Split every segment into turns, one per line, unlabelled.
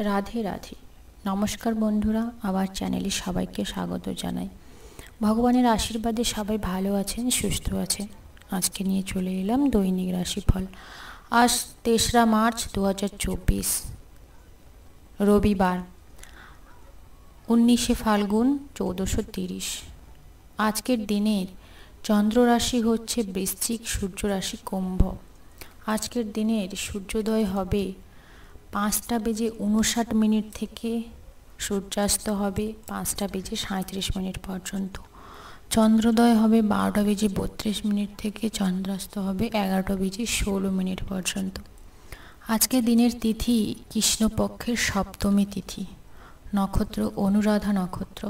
রাধে রাধে। নমস্কার বন্ধুরা, আবার চ্যানেলে সবাইকে স্বাগত জানাই। ভগবানের আশীর্বাদে সবাই ভালো আছেন, সুস্থ আছেন। আজকে নিয়ে চলে এলাম দৈনিক রাশিফল। আজ 3রা মার্চ 2024, রবিবার, 19শে ফাল্গুন 1430। আজকের দিনের চন্দ্র রাশি হচ্ছে বৃশ্চিক, সূর্য রাশি কুম্ভ। আজকের দিনের সূর্যোদয় হবে 5:59 থেকে, সূর্যাস্ত হবে 5:37 পর্যন্ত। চন্দ্রোদয় হবে 12:32 থেকে, চন্দ্রাস্ত হবে 11:16 পর্যন্ত। আজকের দিনের তিথি কৃষ্ণপক্ষের সপ্তমী তিথি, নক্ষত্র অনুরাধা নক্ষত্র।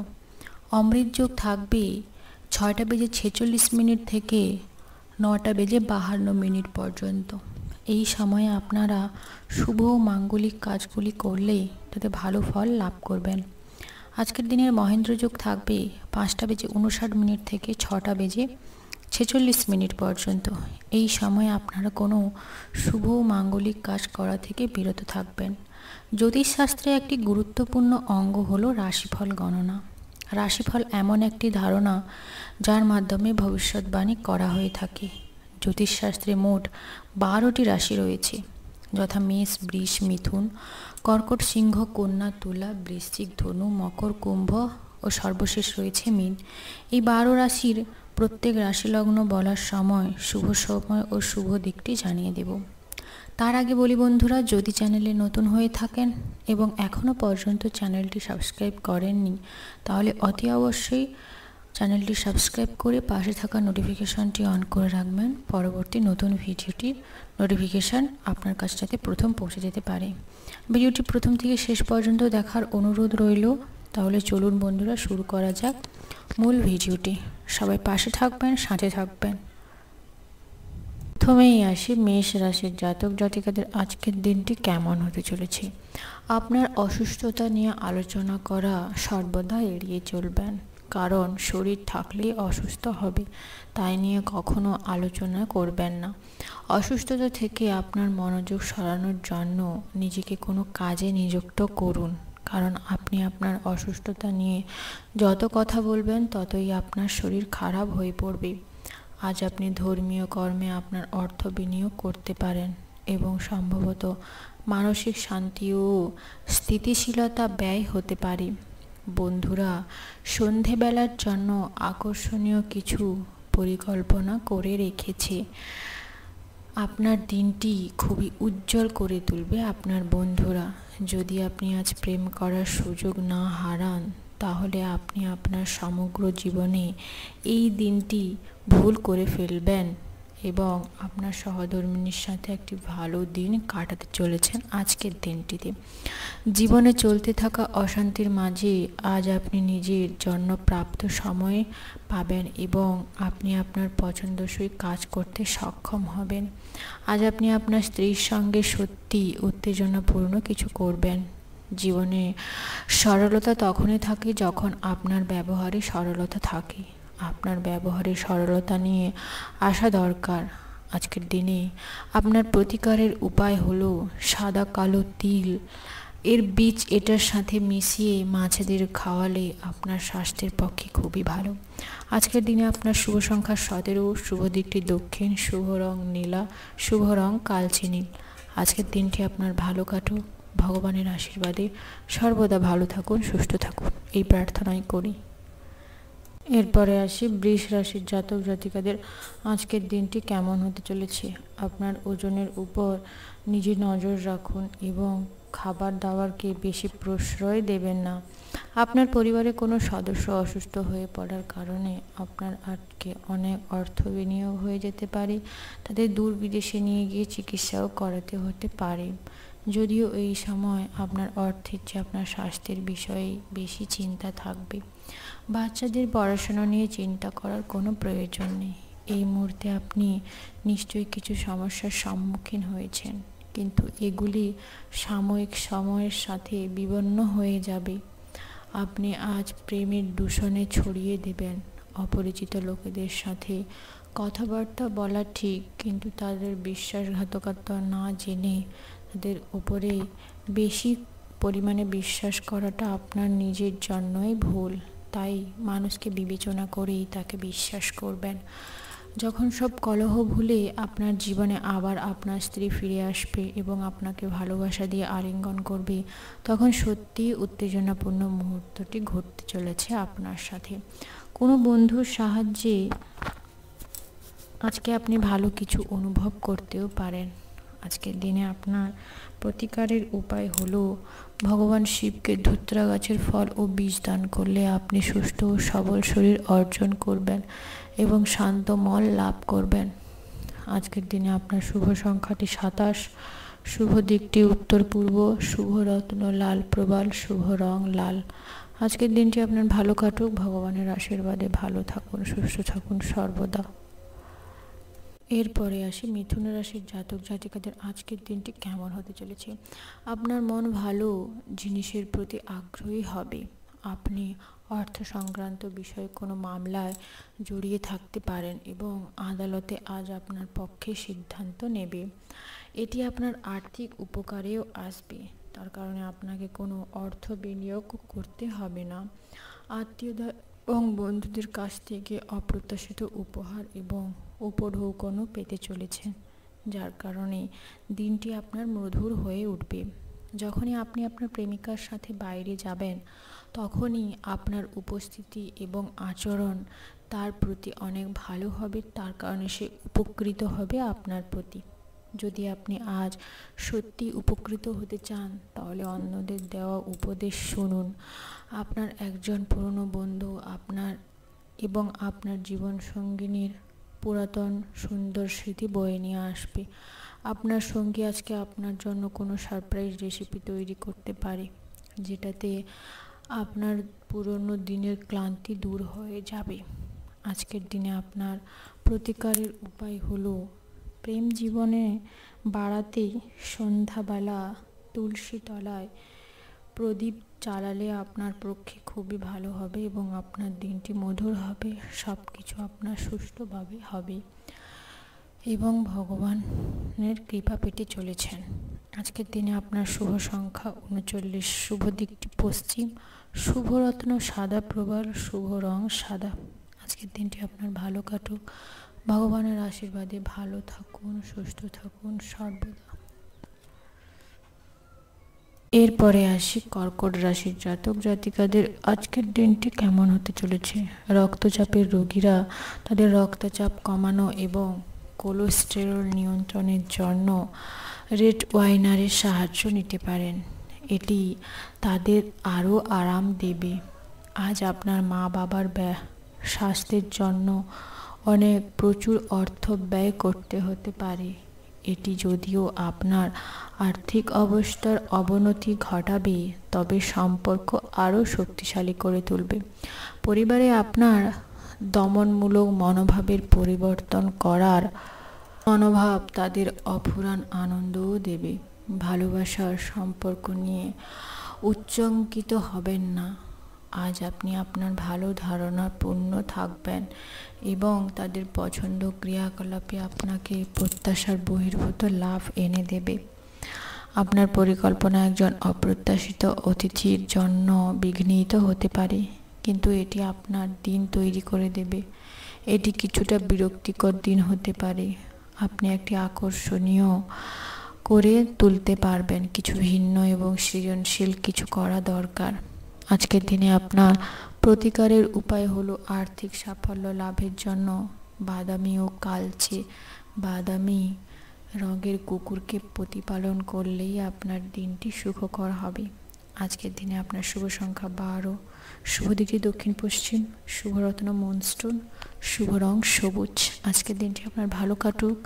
অমৃত যোগ থাকবে 6:46 থেকে 9:52 পর্যন্ত। এই সময়ে আপনারা শুভ মাঙ্গলিক কাজগুলি করলে তাতে ভালো ফল লাভ করবেন। আজকের দিনের মহেন্দ্র যোগ থাকবে 5:59 থেকে 6:46 পর্যন্ত। এই সময় আপনারা কোনো শুভ মাঙ্গলিক কাজ করা থেকে বিরত থাকবেন। জ্যোতিষশাস্ত্রে একটি গুরুত্বপূর্ণ অঙ্গ হলো রাশিফল গণনা। রাশিফল এমন একটি ধারণা যার মাধ্যমে ভবিষ্যৎবাণী করা হয়ে থাকে। জ্যোতিষশাস্ত্রে মোট 12টি রাশি রয়েছে, যথা মেষ, বৃষ, মিথুন, কর্কট, সিংহ, কন্যা, তুলা, বৃশ্চিক, ধনু, মকর, কুম্ভ ও সর্বশেষ রয়েছে মীন। এই 12 রাশির প্রত্যেক রাশিলগ্ন বলার সময়, শুভ সময় ও শুভ দিকটি জানিয়ে দেব। তার আগে বলি বন্ধুরা, যদি চ্যানেলে নতুন হয়ে থাকেন এবং এখনও পর্যন্ত চ্যানেলটি সাবস্ক্রাইব করেননি, তাহলে অতি অবশ্যই চ্যানেলটি সাবস্ক্রাইব করে পাশে থাকা নোটিফিকেশনটি অন করে রাখবেন। পরবর্তী নতুন ভিডিওটির নোটিফিকেশান আপনার কাছে যাতে প্রথম পৌঁছে যেতে পারে। ভিডিওটি প্রথম থেকে শেষ পর্যন্ত দেখার অনুরোধ রইল। তাহলে চলুন বন্ধুরা, শুরু করা যাক মূল ভিডিওটি। সবাই পাশে থাকবেন, সাথে থাকবেন। প্রথমেই আসি মেষ রাশির জাতক জাতিকাদের আজকের দিনটি কেমন হতে চলেছে। আপনার অসুস্থতা নিয়ে আলোচনা করা সর্বদা এড়িয়ে চলবেন, কারণ শরীর থাকলেই অসুস্থ হবে, তাই নিয়ে কখনো আলোচনা করবেন না। অসুস্থতা থেকে আপনার মনোযোগ সরানোর জন্য নিজেকে কোনো কাজে নিযুক্ত করুন, কারণ আপনি আপনার অসুস্থতা নিয়ে যত কথা বলবেন ততই আপনার শরীর খারাপ হয়ে পড়বে। আজ আপনি ধর্মীয় কর্মে আপনার অর্থ বিনিয়োগ করতে পারেন এবং সম্ভবত মানসিক শান্তি ও স্থিতিশীলতা ব্যয় হতে পারে। বন্ধুরা সন্ধেবেলার জন্য আকর্ষণীয় কিছু পরিকল্পনা করে রেখেছে। আপনার দিনটি খুবই উজ্জ্বল করে তুলবে আপনার বন্ধুরা। যদি আপনি আজ প্রেম করার সুযোগ না হারান, তাহলে আপনি আপনার সমগ্র জীবনে এই দিনটি ভুল করে ফেলবেন এবং আপনার সহধর্মিণীর সাথে একটি ভালো দিন কাটাতে চলেছেন আজকের দিনটিতে। জীবনে চলতে থাকা অশান্তির মাঝে আজ আপনি নিজের জন্য প্রাপ্ত সময় পাবেন এবং আপনি আপনার পছন্দসই কাজ করতে সক্ষম হবেন। আজ আপনি আপনার স্ত্রীর সঙ্গে সত্যি উত্তেজনাপূর্ণ কিছু করবেন। জীবনে সরলতা তখনই থাকে যখন আপনার ব্যবহারে সরলতা থাকে। আপনার ব্যবহারে সরলতা নিয়ে আসা দরকার। আজকের দিনে আপনার প্রতিকারের উপায় হলো সাদা কালো তিল এর বীজ এটার সাথে মিশিয়ে মাছেদের খাওয়ালে আপনার স্বাস্থ্যের পক্ষে খুবই ভালো। আজকের দিনে আপনার শুভ সংখ্যা 17, শুভ দিকটি দক্ষিণ, শুভ রং নীলা, শুভ রং কালচে নীল। আজকের দিনটি আপনার ভালো কাটুক। ভগবানের আশীর্বাদে সর্বদা ভালো থাকুন, সুস্থ থাকুন, এই প্রার্থনাই করি। এরপরে আসি বৃষ রাশির জাতক জাতিকাদের আজকের দিনটি কেমন হতে চলেছে। আপনার ওজনের উপর নিজে নজর রাখুন এবং খাবার দাবারকে বেশি প্রশ্রয় দেবেন না। আপনার পরিবারে কোনো সদস্য অসুস্থ হয়ে পড়ার কারণে আপনার আজকে অনেক অর্থ বিনিয়োগ হয়ে যেতে পারে। তাদের দূর বিদেশে নিয়ে গিয়ে চিকিৎসাও করাতে হতে পারে। যদিও এই সময় আপনার অর্থের চেয়ে আপনার স্বাস্থ্যের বিষয়ে বেশি চিন্তা থাকবে। বাচ্চাদের পড়াশোনা নিয়ে চিন্তা করার কোনো প্রয়োজন নেই। এই মুহূর্তে আপনি নিশ্চয়ই কিছু সমস্যার সম্মুখীন হয়েছেন, কিন্তু এগুলি সাময়িক সময়ের সাথে বিবর্ণ হয়ে যাবে। আপনি আজ প্রেমের দূষণে ছড়িয়ে দেবেন। অপরিচিত লোকেদের সাথে কথাবার্তা বলা ঠিক, কিন্তু তাদের বিশ্বাসঘাতকতা না জেনে তাদের উপরে বেশি পরিমাণে বিশ্বাস করাটা আপনার নিজের জন্যই ভুল, তাই মানুষকে বিবেচনা করেই তাকে বিশ্বাস করবেন। যখন সব কলহ ভুলে আপনার জীবনে আবার আপনার স্ত্রী ফিরে আসবে এবং আপনাকে ভালোবাসা দিয়ে আলিঙ্গন করবে, তখন সত্যিই উত্তেজনাপূর্ণ মুহূর্তটি ঘটতে চলেছে আপনার সাথে। কোনো বন্ধুর সাহায্যে আজকে আপনি ভালো কিছু অনুভব করতেও পারেন। আজকের দিনে আপনার প্রতিকারের উপায় হলো ভগবান শিবকে ধুত্রা গাছের ফল ও বীজ দান করলে আপনি সুস্থ ও সবল শরীর অর্জন করবেন এবং শান্ত মন লাভ করবেন। আজকের দিনে আপনার শুভ সংখ্যাটি 27, শুভ দিকটি উত্তর পূর্ব, শুভ রত্ন লাল প্রবাল, শুভ রং লাল। আজকের দিনটি আপনার ভালো কাটুক, ভগবানের আশীর্বাদে ভালো থাকুন, সুস্থ থাকুন সর্বদা। এরপরে আসি মিথুন রাশির জাতক জাতিকাদের আজকের দিনটি কেমন হতে চলেছে। আপনার মন ভালো জিনিসের প্রতি আগ্রহী হবে। আপনি অর্থ সংক্রান্ত বিষয়ে কোনো মামলায় জড়িয়ে থাকতে পারেন এবং আদালতে আজ আপনার পক্ষে সিদ্ধান্ত নেবে। এটি আপনার আর্থিক উপকারেও আসবে, তার কারণে আপনাকে কোনো অর্থ বিনিয়োগ করতে হবে না। আত্মীয়তা এবং বন্ধুদের কাছ থেকে অপ্রত্যাশিত উপহার এবং উপঢৌকনও পেতে চলেছেন, যার কারণে দিনটি আপনার মধুর হয়ে উঠবে। যখনই আপনি আপনার প্রেমিকার সাথে বাইরে যাবেন, তখনই আপনার উপস্থিতি এবং আচরণ তার প্রতি অনেক ভালো হবে, তার কারণে সে উপকৃত হবে আপনার প্রতি। যদি আপনি আজ সত্যি উপকৃত হতে চান, তাহলে অন্যদের দেওয়া উপদেশ শুনুন। আপনার একজন পুরনো বন্ধু আপনার জীবন সঙ্গিনীর পুরাতন সুন্দর স্মৃতি বয়ে নিয়ে আসবে। আপনার সঙ্গী আজকে আপনার জন্য কোনো সারপ্রাইজ রেসিপি তৈরি করতে পারে, যেটাতে আপনার পুরনো দিনের ক্লান্তি দূর হয়ে যাবে। আজকের দিনে আপনার প্রতিকারের উপায় হলো প্রেম জীবনে বাড়াতে সন্ধ্যাবেলা তুলসী তলায় প্রদীপ জ্বালালে আপনার পক্ষে খুবই ভালো হবে এবং আপনার দিনটি মধুর হবে, সব কিছু আপনার সুষ্ঠুভাবে হবে এবং ভগবানের কৃপা পেতে চলেছেন। আজকের দিনে আপনার শুভ সংখ্যা 39, শুভ দিকটি পশ্চিম, শুভ রত্ন সাদা প্রবাল, শুভ রং সাদা। আজকের দিনটি আপনার ভালো কাটুক, ভগবানের আশীর্বাদে ভালো থাকুন, সুস্থ থাকুন সর্বদা। এরপরে আসি কর্কট রাশির জাতক জাতিকাদের আজকের দিনটি কেমন হতে চলেছে। রক্তচাপের রোগীরা তাদের রক্তচাপ কমানো এবং কোলেস্টেরল নিয়ন্ত্রণের জন্য রেড ওয়াইনের সাহায্য নিতে পারেন। এটি তাদের আরও আরাম দেবে। আজ আপনার মা বাবার স্বাস্থ্যের জন্য প্রচুর অর্থ ব্যয় করতে হতে পারে। এটি যদিও আপনার আর্থিক অবস্থার অবনতি ঘটাবে, তবে সম্পর্ক আরও শক্তিশালী করে তুলবে। পরিবারে আপনার দমনমূলক মনোভাবের পরিবর্তন করার মনোভাব তাদের অফুরান আনন্দও দেবে। ভালোবাসার সম্পর্ক নিয়ে উচ্চঙ্কিত হবেন না। আজ আপনি আপনার ভালো ধারণা পূর্ণ থাকবেন এবং তাদের পছন্দ ক্রিয়াকলাপে আপনাকে প্রত্যাশার বহির্ভূত লাভ এনে দেবে। আপনার পরিকল্পনা একজন অপ্রত্যাশিত অতিথির জন্য বিঘ্নিত হতে পারে, কিন্তু এটি আপনার দিন তৈরি করে দেবে। এটি কিছুটা বিরক্তিকর দিন হতে পারে। আপনি একটি আকর্ষণীয় করে তুলতে পারবেন। কিছু ভিন্ন এবং সৃজনশীল কিছু করা দরকার। আজকের দিনে আপনার প্রতিকারের উপায় হলো আর্থিক সাফল্য লাভের জন্য বাদামি ও কালচে বাদামি রঙের কুকুরকে প্রতিপালন করলেই আপনার দিনটি সুখকর হবে। আজকের দিনে আপনার শুভ সংখ্যা 12, শুভ দিকটি দক্ষিণ পশ্চিম, শুভ রত্ন মুনস্টোন, শুভ রং সবুজ। আজকের দিনটি আপনার ভালো কাটুক,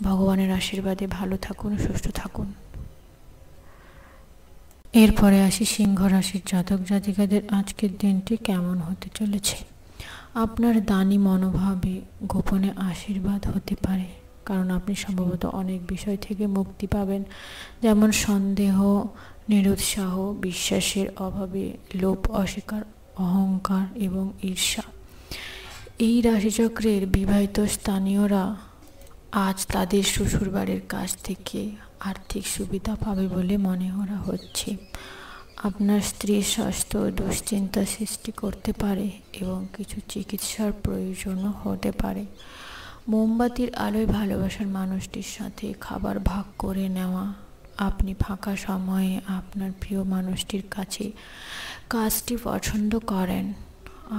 ভগবানের আশীর্বাদে ভালো থাকুন, সুস্থ থাকুন। এরপরে আসি সিংহ রাশির জাতক জাতিকাদের আজকের দিনটি কেমন হতে চলেছে। আপনার দানী মনোভাবে গোপনে আশীর্বাদ হতে পারে, কারণ আপনি সম্ভবত অনেক বিষয় থেকে মুক্তি পাবেন, যেমন সন্দেহ, নিরুৎসাহ, বিশ্বাসের অভাবে, লোভ, অস্বীকার, অহংকার এবং ঈর্ষা। এই রাশিচক্রের বিবাহিত স্থানীয়রা আজ তাদের শ্বশুরবাড়ির কাছ থেকে আর্থিক সুবিধা পাবে বলে মনে করা হচ্ছে। আপনার স্ত্রীর স্বাস্থ্য দুশ্চিন্তা সৃষ্টি করতে পারে এবং কিছু চিকিৎসার প্রয়োজনও হতে পারে। মোমবাতির আলোয় ভালোবাসার মানুষটির সাথে খাবার ভাগ করে নেওয়া। আপনি ফাঁকা সময়ে আপনার প্রিয় মানুষটির কাছে কাজটি পছন্দ করেন।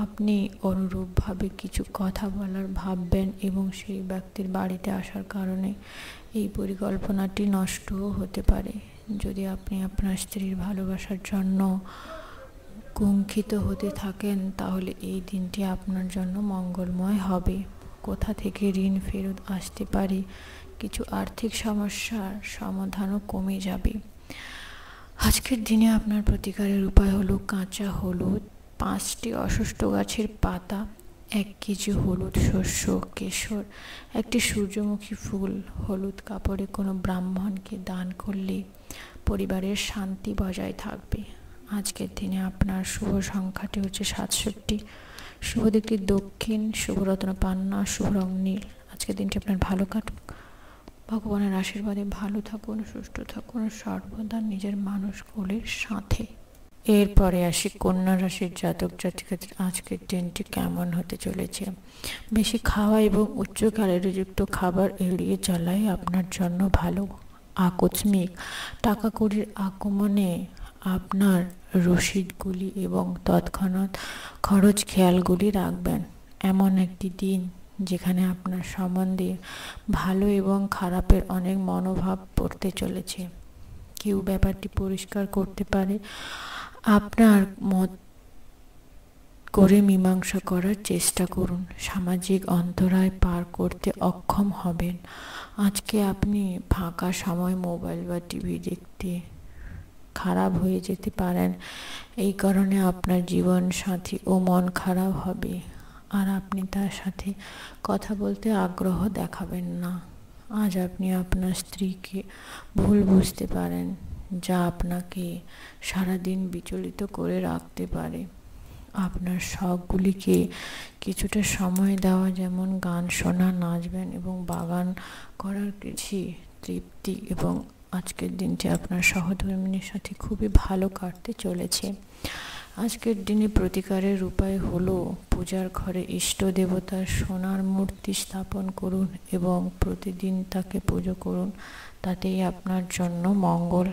আপনি অনুরূপভাবে কিছু কথা বলার ভাববেন এবং সেই ব্যক্তির বাড়িতে আসার কারণে এই পরিকল্পনাটি নষ্টও হতে পারে। যদি আপনি আপনার স্ত্রীর ভালোবাসার জন্য কুণ্ঠিত হতে থাকেন, তাহলে এই দিনটি আপনার জন্য মঙ্গলময় হবে। কোথা থেকে ঋণ ফেরত আসতে পারে, কিছু আর্থিক সমস্যার সমাধানও কমে যাবে। আজকের দিনে আপনার প্রতিকারের উপায় হলো কাঁচা হলুদ, 5টি অসুস্থ গাছের পাতা, 1 কেজি হলুদ শস্য, কেশর, একটি সূর্যমুখী ফুল হলুদ কাপড়ে কোনো ব্রাহ্মণকে দান করলে পরিবারের শান্তি বজায় থাকবে। আজকের দিনে আপনার শুভ সংখ্যাটি হচ্ছে 67, শুভ দিকটি দক্ষিণ, শুভরত্ন পান্না, শুভ রং নীল। আজকের দিনটি আপনার ভালো কাটুক। ভগবানের আশীর্বাদে ভালো থাকুন, সুস্থ থাকুন, সর্বদা নিজের মানুষগুলির সাথে। এরপরে আসি কন্যা রাশির জাতক জাতিকাদের আজকের দিনটি কেমন হতে চলেছে। বেশি খাওয়া এবং উচ্চ ক্যালোরিযুক্ত খাবার এড়িয়ে চলাই আপনার জন্য ভালো। আকস্মিক টাকা কড়ির আগমনে আপনার রসিদগুলি এবং তৎক্ষণাৎ খরচ খেয়ালগুলি রাখবেন। এমন একটি দিন যেখানে আপনার সম্বন্ধে ভালো এবং খারাপের অনেক মনোভাব পড়তে চলেছে। কেউ ব্যাপারটি পরিষ্কার করতে পারে, আপনার মত করে মীমাংসা করার চেষ্টা করুন। সামাজিক অন্তরায় পার করতে অক্ষম হবেন। আজকে আপনি ফাঁকা সময় মোবাইল বা টিভি দেখতে খারাপ হয়ে যেতে পারেন। এই কারণে আপনার জীবন সাথী ও মন খারাপ হবে, আর আপনি তার সাথে কথা বলতে আগ্রহ দেখাবেন না। আজ আপনি আপনার স্ত্রীকে ভুল বুঝতে পারেন, যা আপনাকে সারাদিন বিচলিত করে রাখতে পারে। আপনার শখগুলিকে কিছুটা সময় দেওয়া, যেমন গান শোনা, নাচবেন এবং বাগান করার কিছু তৃপ্তি, এবং আজকের দিনটি আপনার সহধর্মিণীর সাথে খুবই ভালো কাটতে চলেছে। আজকের দিনে প্রতিকারের উপায় হলো পূজার ঘরে ইষ্ট দেবতার সোনার মূর্তি স্থাপন করুন এবং প্রতিদিন তাকে পুজো করুন, তাতেই আপনার জন্য মঙ্গল।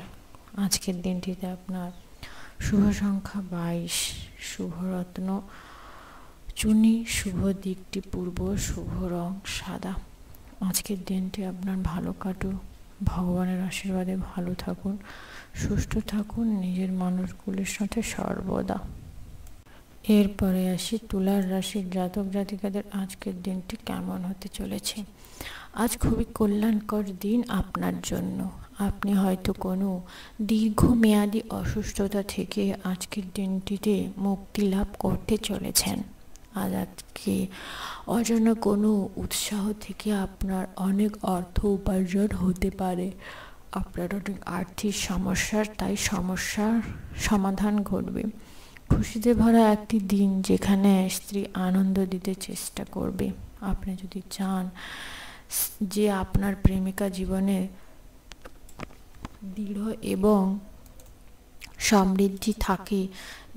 আজকের দিনটিতে আপনার শুভ সংখ্যা 22, শুভরত্ন চুনি, শুভ দিকটি পূর্ব, শুভ রং সাদা। আজকের দিনটি আপনার ভালো কাটুক। ভগবানের আশীর্বাদে ভালো থাকুন, সুস্থ থাকুন নিজের মানুষগুলির সাথে সর্বদা। এরপরে আসি তুলার রাশির জাতক জাতিকাদের আজকের দিনটি কেমন হতে চলেছে। আজ খুবই কল্যাণকর দিন আপনার জন্য। আপনি হয়তো কোনো দীর্ঘমেয়াদী অসুস্থতা থেকে আজকের দিনটিতে মুক্তি লাভ করতে চলেছেন। আজকে অজানা কোনো উৎসাহ থেকে আপনার অনেক অর্থ উপার্জন হতে পারে। আপনার অনেক আর্থিক সমস্যার সমস্যার সমাধান ঘটবে। খুশিতে ভরা একটি দিন যেখানে স্ত্রী আনন্দ দিতে চেষ্টা করবে। আপনি যদি চান যে আপনার প্রেমিকা জীবনে দৃঢ় এবং সমৃদ্ধি থাকে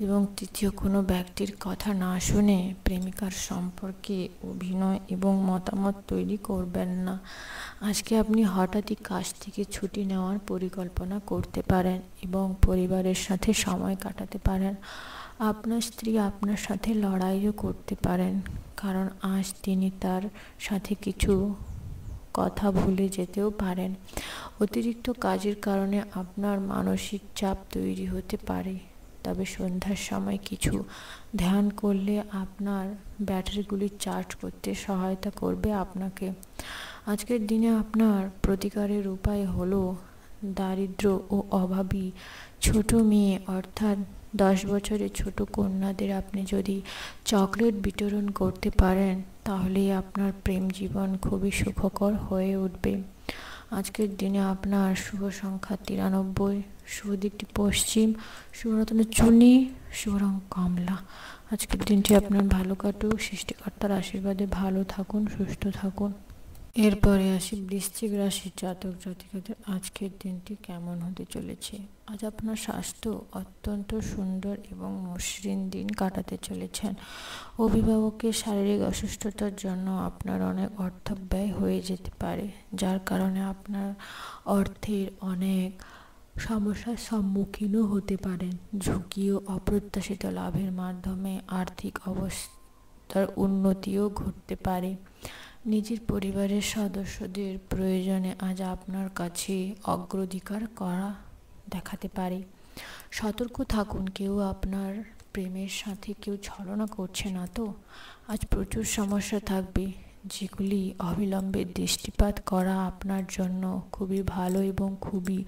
এবং তৃতীয় কোনো ব্যক্তির কথা না শুনে প্রেমিকার সম্পর্কে অভিনয় এবং মতামত তৈরি করবেন না। আজকে আপনি হঠাৎই কাজ থেকে ছুটি নেওয়ার পরিকল্পনা করতে পারেন এবং পরিবারের সাথে সময় কাটাতে পারেন। আপনার স্ত্রী আপনার সাথে লড়াইও করতে পারেন, কারণ আজ তিনি তার সাথে কিছু কথা ভুলে যেতেও পারেন। অতিরিক্ত কাজের কারণে আপনার মানসিক চাপ তৈরি হতে পারে, তবে সন্ধ্যার সময় কিছু ধ্যান করলে আপনার ব্যাটারিগুলি চার্জ করতে সহায়তা করবে আপনাকে। আজকের দিনে আপনার প্রতিকারের উপায় হলো দারিদ্র ও অভাবী ছোট মেয়ে অর্থাৎ 10 বছরের ছোট কন্যাদের আপনি যদি চকলেট বিতরণ করতে পারেন, তাহলে আপনার প্রেম জীবন খুবই সুখকর হয়ে উঠবে। আজকের দিনে আপনার শুভ সংখ্যা 93, শুভ দিকটি পশ্চিম, শুভরত্ন চুনি, শুভ রং কমলা। আজকের দিনটি আপনার ভালো কাটুক। সৃষ্টিকর্তার আশীর্বাদে ভালো থাকুন, সুস্থ থাকুন। এরপরে আসি বৃশ্চিক রাশির জাতক জাতিকাদের আজকের দিনটি কেমন হতে চলেছে। আজ আপনার স্বাস্থ্য অত্যন্ত সুন্দর এবং মসৃণ দিন কাটাতে চলেছেন। অভিভাবকের শারীরিক অসুস্থতার জন্য আপনার অনেক অর্থ ব্যয় হয়ে যেতে পারে, যার কারণে আপনার অর্থের অনেক সমস্যার সম্মুখীনও হতে পারেন। ঝুঁকি ও অপ্রত্যাশিত লাভের মাধ্যমে আর্থিক অবস্থার উন্নতিও ঘটতে পারে। নিজের পরিবারের সদস্যদের প্রয়োজনে আজ আপনার কাছে অগ্রাধিকার করা দেখাতে পারে। সতর্ক থাকুন, কেউ আপনার প্রেমের সাথে কেউ ছলনা করছে না তো। আজ প্রচুর সমস্যা থাকবে, যেগুলি অবিলম্বে দৃষ্টিপাত করা আপনার জন্য খুবই ভালো এবং খুবই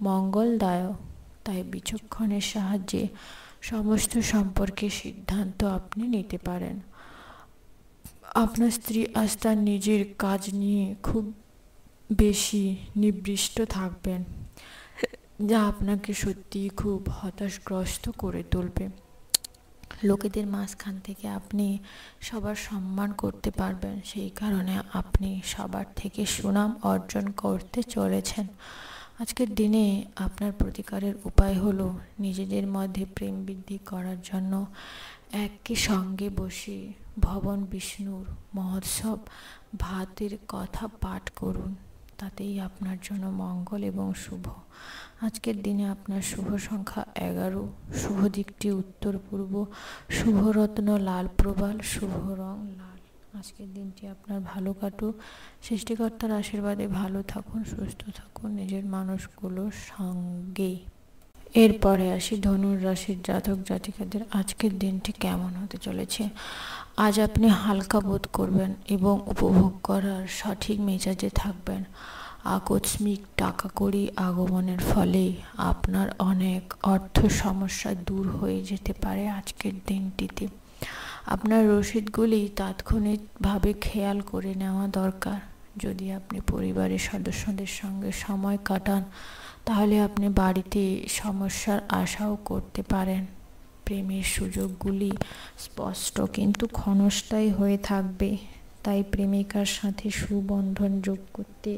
মঙ্গলদায়ক। তাই বিচক্ষণের সাহায্যে সমস্ত সম্পর্কে সিদ্ধান্ত আপনি নিতে পারেন। আপনার স্ত্রী আজ তার নিজের কাজ নিয়ে খুব বেশি নিবৃষ্ট থাকবেন, যা আপনাকে সত্যিই খুব হতাশগ্রস্ত করে তুলবে। লোকেদের মাঝখান থেকে আপনি সবার সম্মান করতে পারবেন, সেই কারণে আপনি সবার থেকে সুনাম অর্জন করতে চলেছেন। আজকের দিনে আপনার প্রতিকারের উপায় হলো নিজেদের মধ্যে প্রেম বৃদ্ধি করার জন্য একই সঙ্গে বসে ভগবান বিষ্ণুর মহোৎসব ভাতের কথা পাঠ করুন, তাতেই আপনার জন্য মঙ্গল এবং শুভ। আজকের দিনে আপনার শুভ সংখ্যা 11, শুভ দিকটি উত্তর পূর্ব, শুভ রত্ন লাল প্রবাল, শুভ রং লাল। আজকের দিনটি আপনার ভালো কাটুক। সৃষ্টিকর্তার আশীর্বাদে ভালো থাকুন, সুস্থ থাকুন নিজের মানুষগুলোর সঙ্গে। এরপরে আসি ধনুর রাশির জাতক জাতিকাদের আজকের দিনটি কেমন হতে চলেছে। আজ আপনি হালকা বোধ করবেন এবং উপভোগ করার সঠিক মেজাজে থাকবেন। আকস্মিক টাকা কড়ি আগমনের ফলে আপনার অনেক অর্থ সমস্যা দূর হয়ে যেতে পারে। আজকের দিনটিতে আপনার রসিদগুলি তাৎক্ষণিকভাবে খেয়াল করে নেওয়া দরকার। যদি আপনি পরিবারের সদস্যদের সঙ্গে সময় কাটান, তাহলে আপনি বাড়িতে সমস্যার আশাও করতে পারেন। প্রেমের সুযোগগুলি স্পষ্ট কিন্তু ক্ষণস্থায়ী হয়ে থাকবে, তাই প্রেমিকার সাথে সুবন্ধন যোগ করতে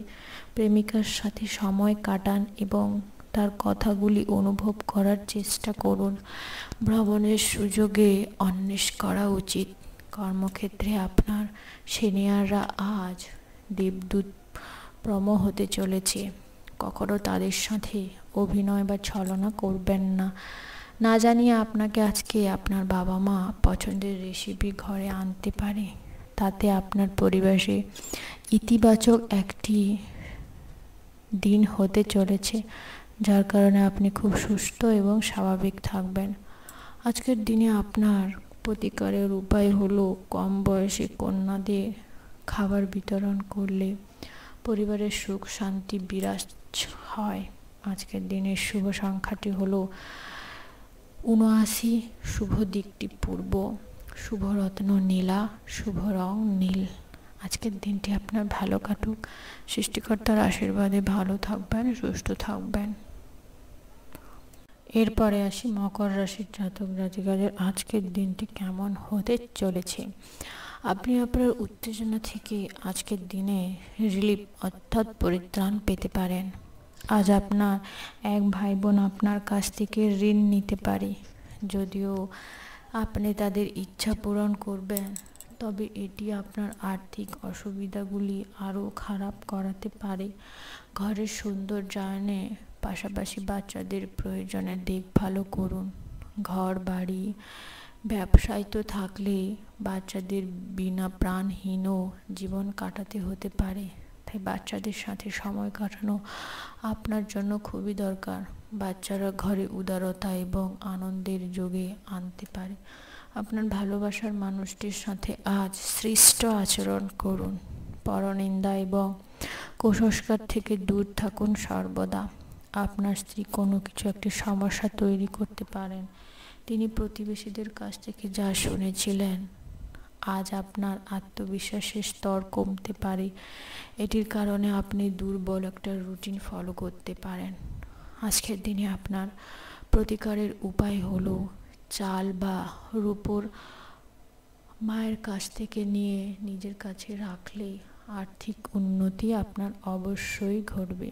প্রেমিকার সাথে সময় কাটান এবং তার কথাগুলি অনুভব করার চেষ্টা করুন। ভ্রমণের সুযোগে অন্বেষ করা উচিত। কর্মক্ষেত্রে আপনার সিনিয়ররা আজ দেবদূত প্রম হতে চলেছে। কখনো তাদের সাথে অভিনয় বা ছলনা করবেন না। না জানিয়ে আপনাকে আজকে আপনার বাবা মা পছন্দের রেসিপি ঘরে আনতে পারে। তাতে আপনার পরিবেশে ইতিবাচক একটি দিন হতে চলেছে, যার কারণে আপনি খুব সুস্থ এবং স্বাভাবিক থাকবেন। আজকের দিনে আপনার প্রতিকারের উপায় হলো কম বয়সী কন্যাদের খাবার বিতরণ করলে পরিবারের সুখ শান্তি বিরাজ হয়। আজকের দিনের শুভ সংখ্যাটি হলো 79, শুভ দিকটি পূর্ব, শুভ রত্ন নীলা, শুভ রং নীল। আজকের দিনটি আপনার ভালো কাটুক। সৃষ্টিকর্তার আশীর্বাদে ভালো থাকবেন, সুস্থ থাকবেন। এরপরে আসি মকর রাশির জাতক জাতিকাদের আজকের দিনটি কেমন হতে চলেছে। আপনি আপনার উত্তেজনা থেকে আজকের দিনে রিলিফ অর্থাৎ পরিত্রাণ পেতে পারেন। আজ আপনার এক ভাই বোন আপনার কাছ থেকে ঋণ নিতে পারে। যদিও আপনি তাদের ইচ্ছা পূরণ করবেন, তবে এটি আপনার আর্থিক অসুবিধাগুলি আরও খারাপ করাতে পারে। ঘরের সৌন্দর্যায়নে পাশাপাশি বাচ্চাদের প্রয়োজনে দেখভালও করুন। ঘর বাড়ি ব্যবসায় তো থাকলে বাচ্চাদের বিনা প্রাণহীনও জীবন কাটাতে হতে পারে, তাই বাচ্চাদের সাথে সময় কাটানো আপনার জন্য খুবই দরকার। বাচ্চারা ঘরে উদারতা এবং আনন্দের যোগে আনতে পারে। আপনার ভালোবাসার মানুষটির সাথে আজ শ্রেষ্ঠ আচরণ করুন। পরনিন্দা এবং কুসংস্কার থেকে দূর থাকুন সর্বদা। আপনার স্ত্রী কোনো কিছু একটি সমস্যা তৈরি করতে পারেন। তিনি প্রতিবেশীদের কাছ থেকে যা শুনেছিলেন, আজ আপনার আত্মবিশ্বাসের স্তর কমতে পারে। এটির কারণে আপনি দুর্বল একটা রুটিন ফলো করতে পারেন। আজকের দিনে আপনার প্রতিকারের উপায় হলো চাল বা রূপোর মায়ের কাছ থেকে নিয়ে নিজের কাছে রাখলে আর্থিক উন্নতি আপনার অবশ্যই ঘটবে।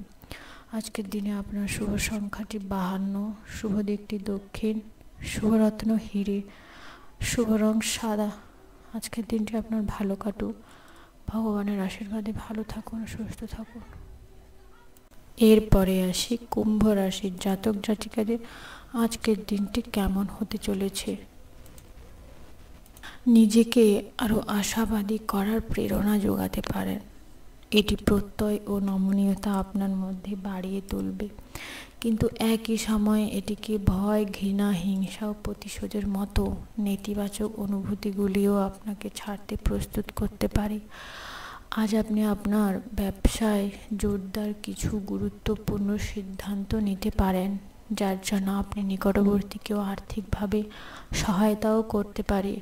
আজকের দিনে আপনার শুভ সংখ্যাটি 52, শুভ দিকটি দক্ষিণ, শুভরত্ন হিরে, শুভ রং সাদা। আজকের দিনটি আপনার ভালো কাটুক, ভগবানের আশীর্বাদে ভালো থাকুন, সুস্থ থাকুন। এরপরে আসি কুম্ভ রাশির জাতক জাতিকাদের আজকের দিনটি কেমন হতে চলেছে। নিজেকে আরও আশাবাদী করার প্রেরণা যোগাতে পারেন। এটি প্রত্যয় ও নমনীয়তা আপনার মধ্যে বাড়িয়ে তুলবে, কিন্তু একই সময়ে এটিকে ভয়, ঘৃণা, হিংসা ও প্রতিশোধের মতো নেতিবাচক অনুভূতিগুলিও আপনাকে ছাড়তে প্রস্তুত করতে পারে। আজ আপনি আপনার ব্যবসায় জোরদার কিছু গুরুত্বপূর্ণ সিদ্ধান্ত নিতে পারেন, যার জন্য আপনি নিকটবর্তী কেউ আর্থিকভাবে সহায়তাও করতে পারে।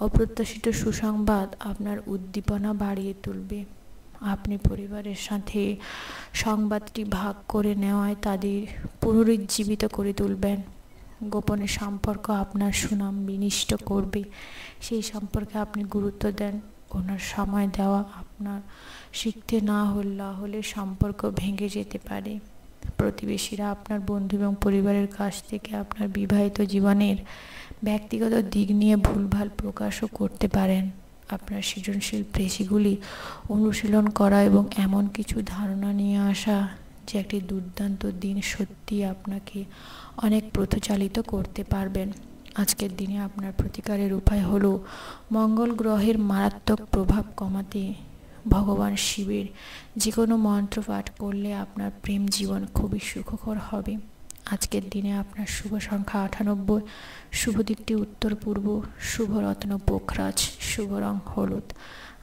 অপ্রত্যাশিত সুসংবাদ আপনার উদ্দীপনা বাড়িয়ে তুলবে। আপনি পরিবারের সাথে সংবাদটি ভাগ করে নেওয়ায় তাদের পুনরুজ্জীবিত করে তুলবেন। গোপনে সম্পর্ক আপনার সুনাম বিনিষ্ট করবে, সেই সম্পর্কে আপনি গুরুত্ব দেন। ওনার সময় দেওয়া আপনার শিখতে না হলে সম্পর্ক ভেঙে যেতে পারে। প্রতিবেশীরা আপনার বন্ধু এবং পরিবারের কাছ থেকে আপনার বিবাহিত জীবনের ব্যক্তিগত দিক নিয়ে ভুলভাল প্রকাশও করতে পারেন। আপনার সৃজনশীল পেশিগুলি অনুশীলন করা এবং এমন কিছু ধারণা নিয়ে আসা যে একটি দুর্দান্ত দিন সত্যি আপনাকে অনেক পথচালিত করতে পারবেন। আজকের দিনে আপনার প্রতিকারের উপায় হলো মঙ্গল গ্রহের মারাত্মক প্রভাব কমাতে ভগবান শিবের যে কোনো মন্ত্র পাঠ করলে আপনার প্রেম জীবন খুবই সুখকর হবে। আজকের দিনে আপনার শুভ সংখ্যা 98, শুভ দিকটি উত্তর পূর্ব, শুভ রত্ন পোখরাজ, শুভ রং হলুদ।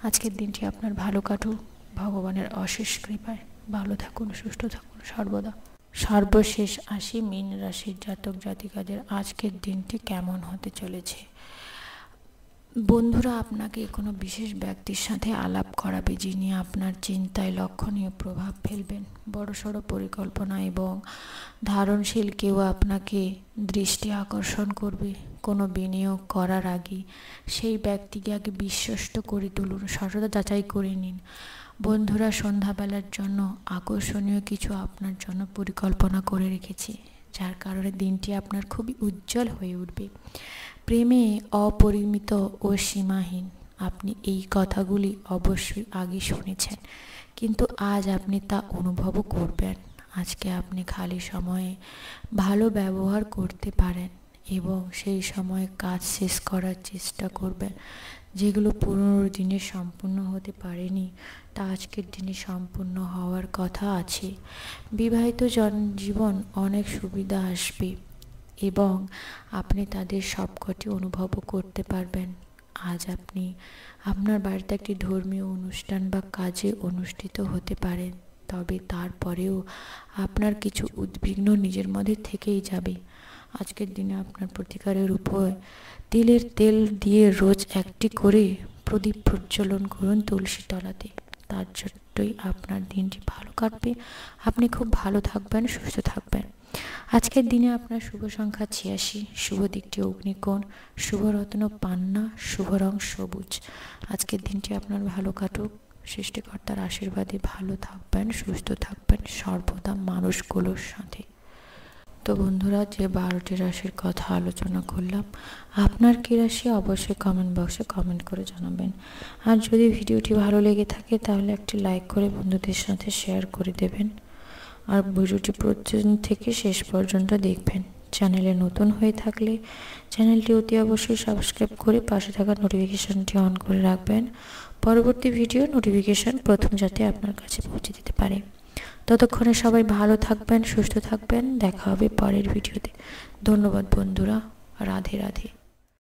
আজকের দিনটি আপনার ভালো কাটুক, ভগবানের অশেষ কৃপায় ভালো থাকুন, সুস্থ থাকুন সর্বদা। সর্বশেষ আসি মীন রাশির জাতক জাতিকাদের আজকের দিনটি কেমন হতে চলেছে। বন্ধুরা আপনাকে কোনো বিশেষ ব্যক্তির সাথে আলাপ করাবে, যিনি আপনার চিন্তায় লক্ষণীয় প্রভাব ফেলবেন। বড়সড় পরিকল্পনা এবং ধারণশীল কেউ আপনাকে দৃষ্টি আকর্ষণ করবে। কোনো বিনিয়োগ করার আগে সেই ব্যক্তিকে আগে বিশ্বস্ত করে তুলুন, সততা যাচাই করে নিন। বন্ধুরা সন্ধ্যাবেলার জন্য আকর্ষণীয় কিছু আপনার জন্য পরিকল্পনা করে রেখেছে, যার কারণে দিনটি আপনার খুবই উজ্জ্বল হয়ে উঠবে। প্রেমে অপরিমিত ও সীমাহীন। আপনি এই কথাগুলি অবশ্যই আগে শুনেছেন, কিন্তু আজ আপনি তা অনুভবও করবেন। আজকে আপনি খালি সময়ে ভালো ব্যবহার করতে পারেন এবং সেই সময়ে কাজ শেষ করার চেষ্টা করবেন। যেগুলো 15 দিনে সম্পূর্ণ হতে পারেনি তা আজকের দিনে সম্পূর্ণ হওয়ার কথা আছে। বিবাহিত জীবন অনেক সুবিধা আসবে এবং আপনি তাদের সবকটি অনুভবও করতে পারবেন। আজ আপনি আপনার বাড়িতে একটি ধর্মীয় অনুষ্ঠান বা কাজে অনুষ্ঠিত হতে পারেন, তবে তারপরেও আপনার কিছু উদ্বিগ্ন নিজের মধ্যে থেকেই যাবে। আজকের দিনে আপনার প্রতিকারের উপায় তিলের তেল দিয়ে রোজ একটি করে প্রদীপ প্রজ্বলন করুন তুলসী তলাতে। তার জন্যই আপনার দিনটি ভালো কাটবে, আপনি খুব ভালো থাকবেন, সুস্থ থাকবেন। আজকের দিনে আপনার শুভ সংখ্যা 86, শুভ দিকটি অগ্নিকোণ, শুভ রত্ন পান্না, শুভ রং সবুজ। আজকের দিনটি আপনার ভালো কাটুক, সৃষ্টিকর্তার আশীর্বাদে ভালো থাকবেন, সুস্থ থাকবেন সর্বদা মানুষগুলোর সাথে। তো বন্ধুরা, যে 12টি রাশির কথা আলোচনা করলাম, আপনার কী রাশি অবশ্যই কমেন্ট বক্সে কমেন্ট করে জানাবেন। আর যদি ভিডিওটি ভালো লেগে থাকে তাহলে একটি লাইক করে বন্ধুদের সাথে শেয়ার করে দেবেন। আর ভিডিওটি প্রথম থেকে শেষ পর্যন্ত দেখবেন। চ্যানেলে নতুন হয়ে থাকলে চ্যানেলটি অতি অবশ্যই সাবস্ক্রাইব করে পাশে থাকা নোটিফিকেশানটি অন করে রাখবেন, পরবর্তী ভিডিও নোটিফিকেশান প্রথম যাতে আপনার কাছে পৌঁছে দিতে পারে। ততক্ষণে সবাই ভালো থাকবেন, সুস্থ থাকবেন। দেখা হবে পরের ভিডিওতে। ধন্যবাদ বন্ধুরা, রাধে রাধে।